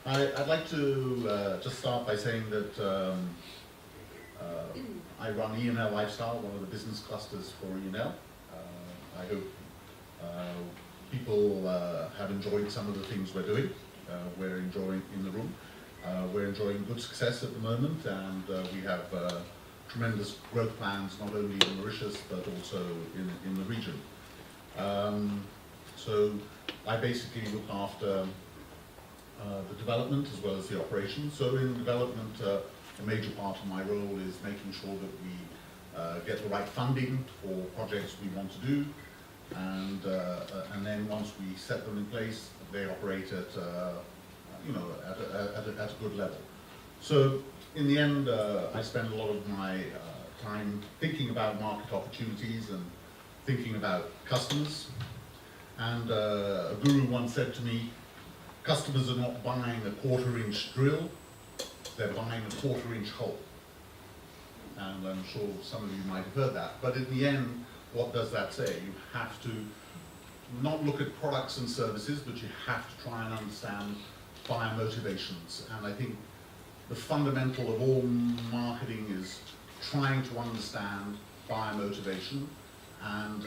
I'd like to just start by saying that I run E&L Lifestyle, one of the business clusters for E&L. I hope people have enjoyed some of the things we're doing. We're enjoying in the room. We're enjoying good success at the moment, and we have tremendous growth plans, not only in Mauritius, but also in the region. So I basically look after the development as well as the operations. So in development, a major part of my role is making sure that we get the right funding for projects we want to do, and then once we set them in place, they operate at at a good level. So in the end, I spend a lot of my time thinking about market opportunities and thinking about customers. And a guru once said to me, customers are not buying a quarter-inch drill, they're buying a quarter-inch hole. And I'm sure some of you might have heard that. But in the end, what does that say? You have to not look at products and services, but you have to try and understand buyer motivations. And I think the fundamental of all marketing is trying to understand buyer motivation. And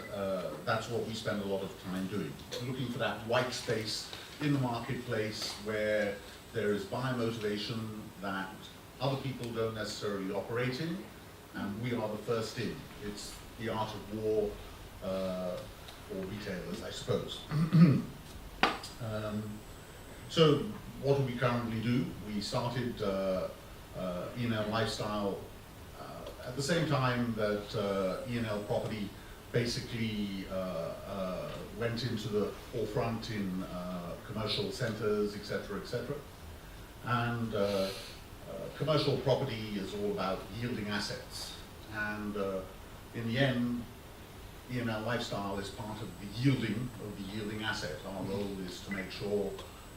that's what we spend a lot of time doing. Looking for that white space in the marketplace where there is buyer motivation that other people don't necessarily operate in, and we are the first in. It's the art of war for retailers, I suppose. So what do we currently do? We started E&L Lifestyle at the same time that E&L Property basically went into the forefront in commercial centres, etc., etc. And commercial property is all about yielding assets. And in the end, E&L Lifestyle is part of the yielding asset. Our role is to make sure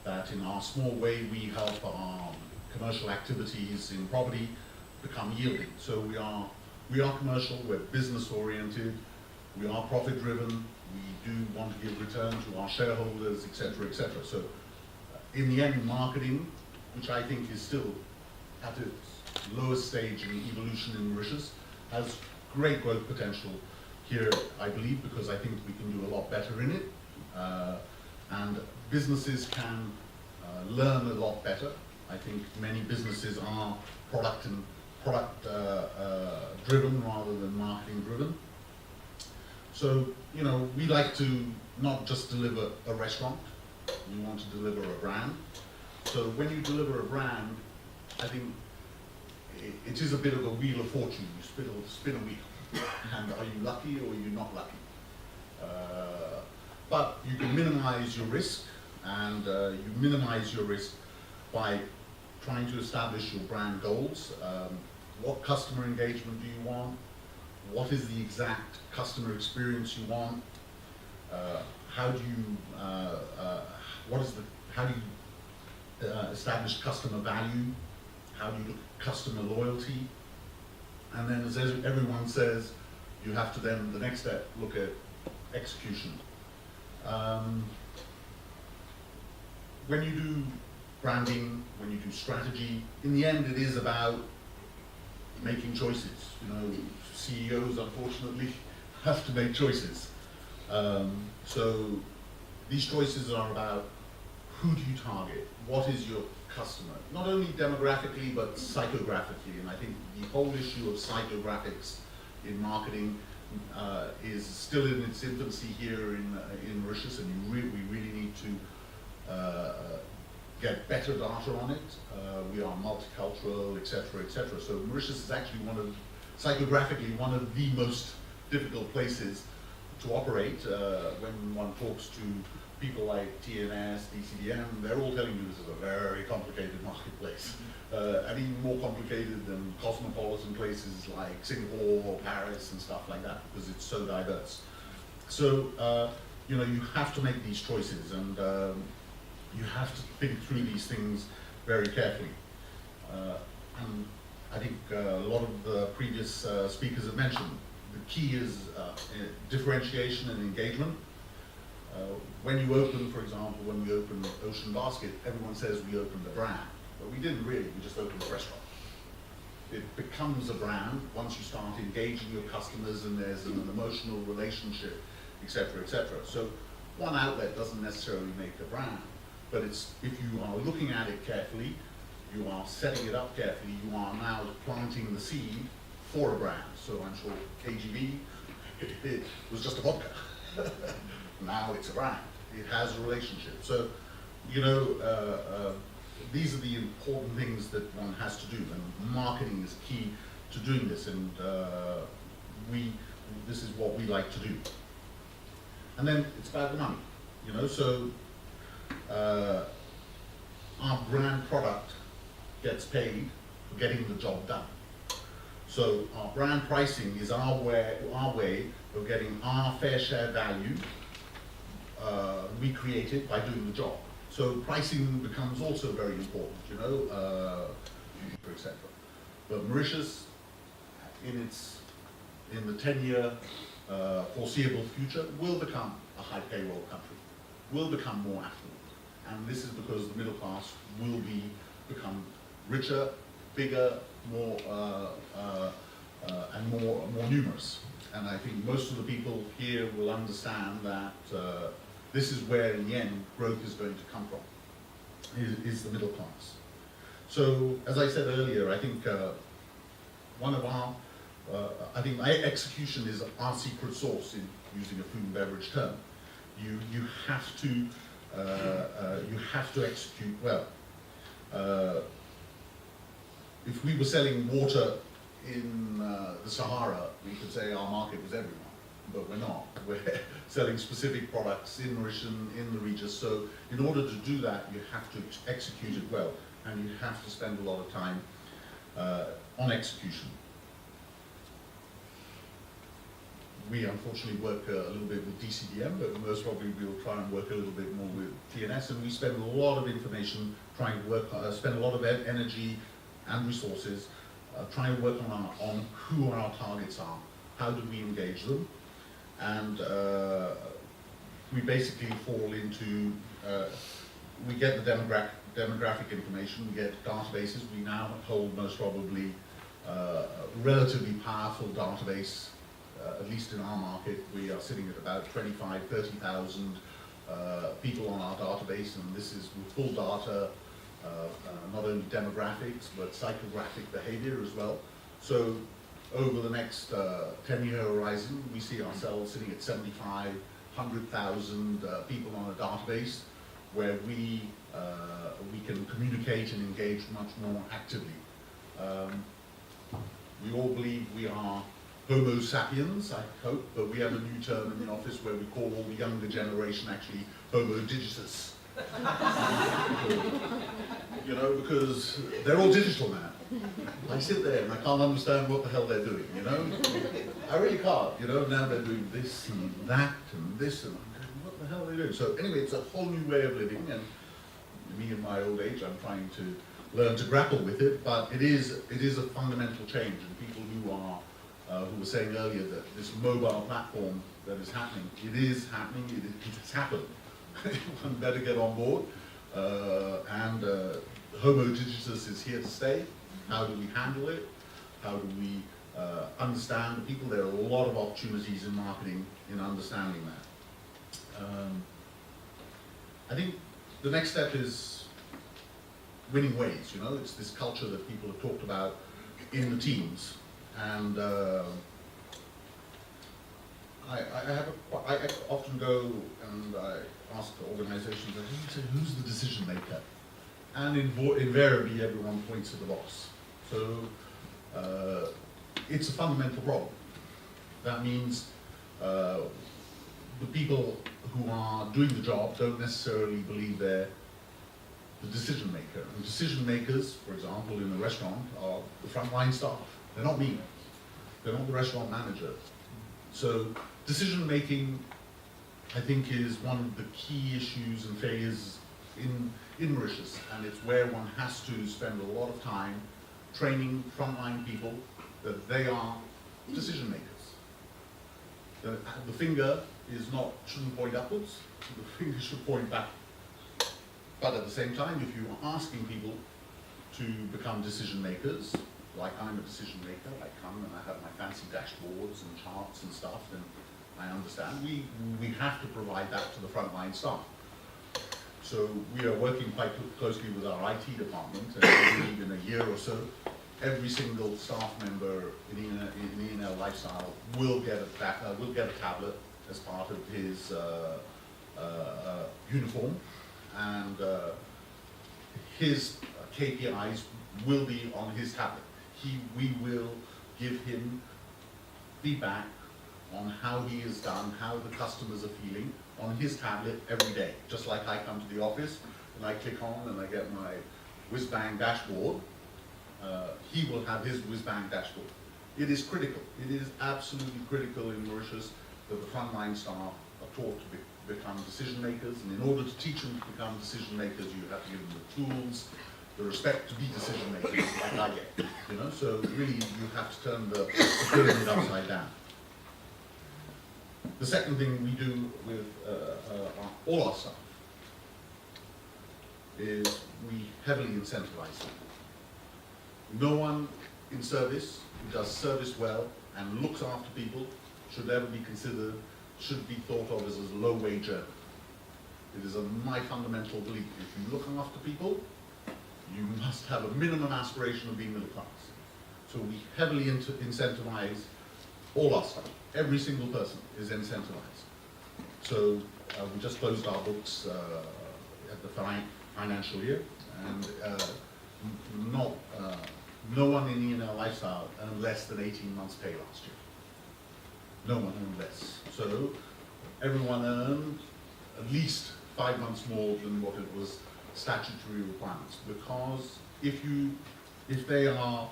that in our small way we help our commercial activities in property become yielding. So we are commercial, we're business oriented, we are profit driven, we do want to give return to our shareholders, etc., etc. So in the end, marketing, which I think is still at its lowest stage in evolution in Mauritius, has great growth potential here, I believe, because I think we can do a lot better in it. And businesses can learn a lot better. I think many businesses are product driven rather than marketing driven. So, we like to not just deliver a restaurant, we want to deliver a brand. So when you deliver a brand, I think it is a bit of a wheel of fortune. You spin a wheel, and are you lucky or are you not lucky? But you can minimize your risk, and you minimize your risk by trying to establish your brand goals. What customer engagement do you want? What is the exact customer experience you want? How do you establish customer value? How do you look at customer loyalty? And then, as everyone says, you have to then, the next step, look at execution. When you do branding, when you do strategy, in the end it is about making choices. CEOs unfortunately have to make choices. So these choices are about who do you target, what is your customer, not only demographically but psychographically. And I think the whole issue of psychographics in marketing is still in its infancy here in Mauritius, and we really need to get better data on it. We are multicultural, etc., etc. So Mauritius is actually psychographically one of the most difficult places to operate. When one talks to people like TNS, DCDM, they're all telling you this is a very complicated marketplace, and even more complicated than cosmopolitan places like Singapore or Paris and stuff like that, because it's so diverse. So you have to make these choices, and you have to think through these things very carefully. And I think a lot of the previous speakers have mentioned the key is differentiation and engagement. When you open, for example, when we opened Ocean Basket, everyone says we opened a brand, but we didn't really, we just opened a restaurant. It becomes a brand once you start engaging your customers and there's an emotional relationship, etc., etc. So one outlet doesn't necessarily make a brand, but it's, if you are looking at it carefully, you are setting it up carefully, you are now planting the seed for a brand. So I'm sure KGB, it was just a vodka. Now it's a brand. It has a relationship. So, you know, these are the important things that one has to do, and marketing is key to doing this, and this is what we like to do. And then it's about the money, you know, so our brand product gets paid for getting the job done. So our brand pricing is our way of getting our fair share value recreated by doing the job. So pricing becomes also very important, you know, etc. But Mauritius, in the 10-year foreseeable future, will become a high payroll country, will become more affluent, and this is because the middle class will become richer, bigger, more and more numerous. And I think most of the people here will understand that this is where, in the end, growth is going to come from, is the middle class. So, as I said earlier, I think one of our, I think my execution is our secret sauce, in using a food and beverage term. You have to execute well. If we were selling water in the Sahara, we could say our market was everyone, but we're not. We're selling specific products in Mauritius, in the Regis. So in order to do that, you have to execute it well, and you have to spend a lot of time on execution. We unfortunately work a little bit with DCDM, but most probably we'll try and work a little bit more with TNS, and we spend a lot of information trying to work, spend a lot of energy and resources trying to work on who our targets are, how do we engage them, and we basically fall into, we get the demographic information, we get databases. We now hold most probably a relatively powerful database, at least in our market. We are sitting at about 25,000, 30,000 people on our database, and this is with full data, not only demographics, but psychographic behavior as well. So over the next 10-year horizon, we see ourselves sitting at 75, 100,000 people on a database where we can communicate and engage much more actively. We all believe we are Homo sapiens, I hope, but we have a new term in the office where we call all the younger generation actually Homo digitus. You know, because they're all digital now. I sit there and I can't understand what the hell they're doing, you know? I really can't, you know? Now they're doing this and that and this, and I'm going, what the hell are they doing? So anyway, it's a whole new way of living, and me in my old age, I'm trying to learn to grapple with it, but it is a fundamental change, and people who were saying earlier that this mobile platform that is happening, it is happening, it has happened. One better get on board, and Homo digitus is here to stay. How do we handle it? How do we understand the people? There are a lot of opportunities in marketing in understanding that. I think the next step is winning ways, you know? It's this culture that people have talked about in the teams. And I often go and I ask organizations, who's the decision maker? And invariably everyone points to the boss. So it's a fundamental problem. That means the people who are doing the job don't necessarily believe they're the decision maker. And decision makers, for example, in a restaurant, are the frontline staff. They're not me. They're not the restaurant manager. So decision making, I think, is one of the key issues and failures in Mauritius, and it's where one has to spend a lot of time training frontline people that they are decision makers. The finger shouldn't point upwards. The finger should point back. But at the same time, if you are asking people to become decision makers, like I'm a decision maker, I come and I have my fancy dashboards and charts and stuff, then I understand. We have to provide that to the frontline staff. So we are working quite closely with our IT department, and I believe in a year or so, every single staff member in E&L Lifestyle will get a tablet as part of his uniform, and his KPIs will be on his tablet. We will give him feedback on how he has done, how the customers are feeling on his tablet every day. Just like I come to the office and I click on and I get my whiz-bang dashboard, he will have his whiz-bang dashboard. It is critical. It is absolutely critical in Mauritius that the frontline staff are taught to become decision makers, and in order to teach them to become decision makers, you have to give them the tools, the respect to be decision makers, like I get. You know, so really you have to turn the pyramid upside down. The second thing we do with all our staff is we heavily incentivize them. No one in service who does service well and looks after people should ever be considered, should be thought of as a low-wage earner. It is my fundamental belief. If you look after people, you must have a minimum aspiration of being middle class. So we heavily incentivize all our staff. Every single person is incentivized. So we just closed our books at the financial year, and no one in E&L Lifestyle earned less than 18 months' pay last year. No one earned less. So everyone earned at least 5 months more than what it was statutory requirements. Because if they are,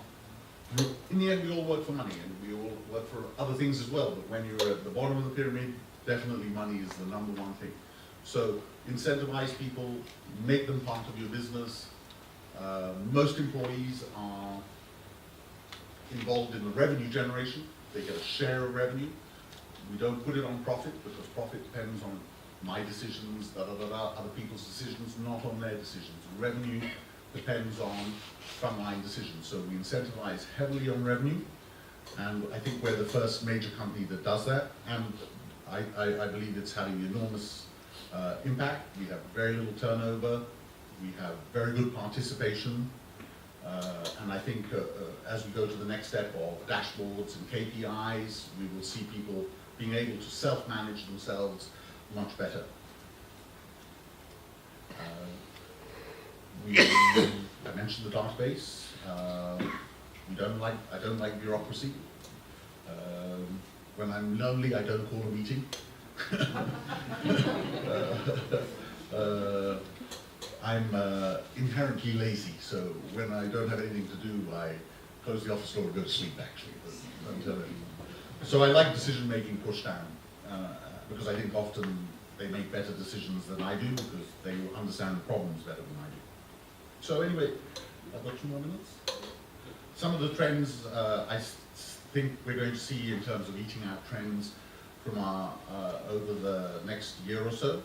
in the end we all work for money and we all work for other things as well, but when you're at the bottom of the pyramid, definitely money is the number one thing. So incentivize people, make them part of your business. Most employees are involved in the revenue generation. They get a share of revenue. We don't put it on profit because profit depends on my decisions, other people's decisions, not on their decisions. Revenue depends on frontline decisions. So we incentivize heavily on revenue, and I think we're the first major company that does that, and I believe it's having enormous impact. We have very little turnover, we have very good participation, and I think as we go to the next step of dashboards and KPIs, we will see people being able to self-manage themselves much better. I mentioned the database. I don't like bureaucracy. When I'm lonely, I don't call a meeting. I'm inherently lazy, so when I don't have anything to do, I close the office door and go to sleep, actually. So I like decision making pushed down, because I think often they make better decisions than I do because they understand the problems better than I do. So anyway, I've got 2 more minutes. Some of the trends I think we're going to see in terms of eating out trends from our over the next year or so.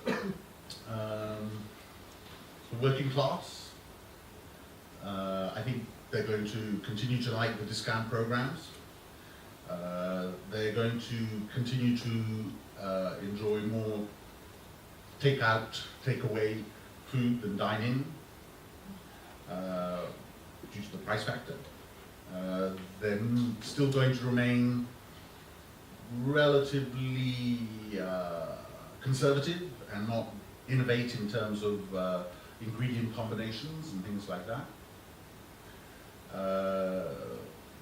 The working class, I think they're going to continue to like the discount programs. They're going to continue to enjoy more take-out, take-away food than dine-in due to the price factor. They're still going to remain relatively conservative and not innovate in terms of ingredient combinations and things like that.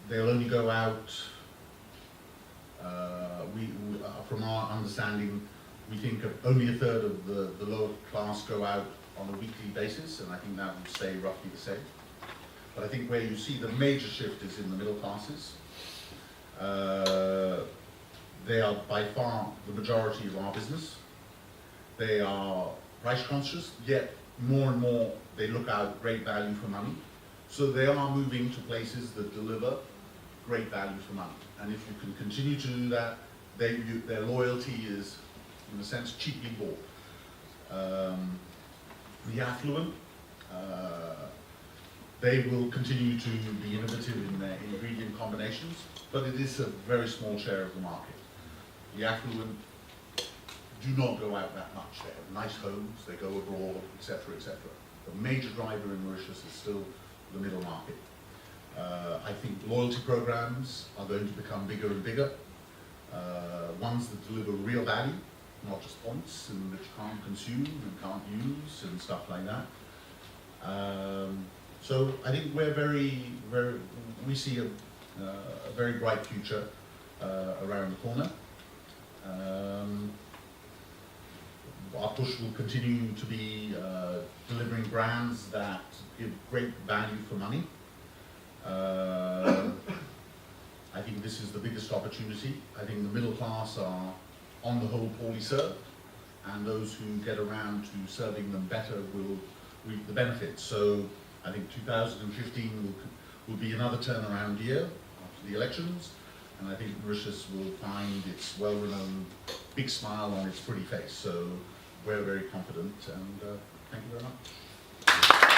They'll only go out, from our understanding, we think only a third of the lower class go out on a weekly basis, and I think that will stay roughly the same. But I think where you see the major shift is in the middle classes. They are by far the majority of our business. They are price conscious, yet more and more they look out great value for money. So they are moving to places that deliver great value for money. And if you can continue to do that, their loyalty is in a sense, cheaply bought. The affluent, they will continue to be innovative in their ingredient combinations, but it is a very small share of the market. The affluent do not go out that much. They have nice homes, they go abroad, etc., etc. The major driver in Mauritius is still the middle market. I think loyalty programs are going to become bigger and bigger. Ones that deliver real value, not just points and that you can't consume and can't use and stuff like that. So I think we're we see a very bright future around the corner. Our push will continue to be delivering brands that give great value for money. I think this is the biggest opportunity. I think the middle class are, on the whole, poorly served, and those who get around to serving them better will reap the benefits. So I think 2015 will be another turnaround year after the elections, and I think Mauritius will find its well-renowned big smile on its pretty face. So we're very confident, and thank you very much.